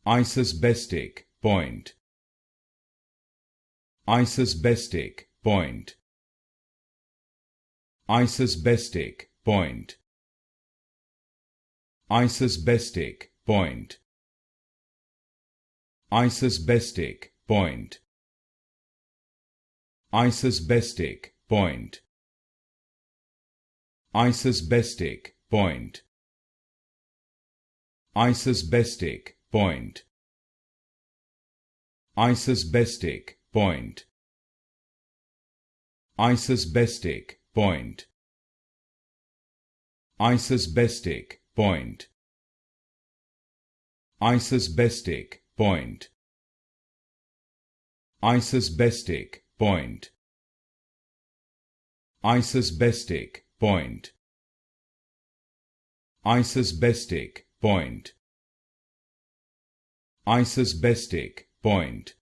Isosbestic point. Isosbestic point. Isosbestic point. Isosbestic point. Isosbestic point. Isosbestic point. Isosbestic point. Isosbestic point. Isosbestic point. Isosbestic point. Isosbestic point. Isosbestic point. Isosbestic point. Isosbestic point. Isosbestic point. Isosbestic point.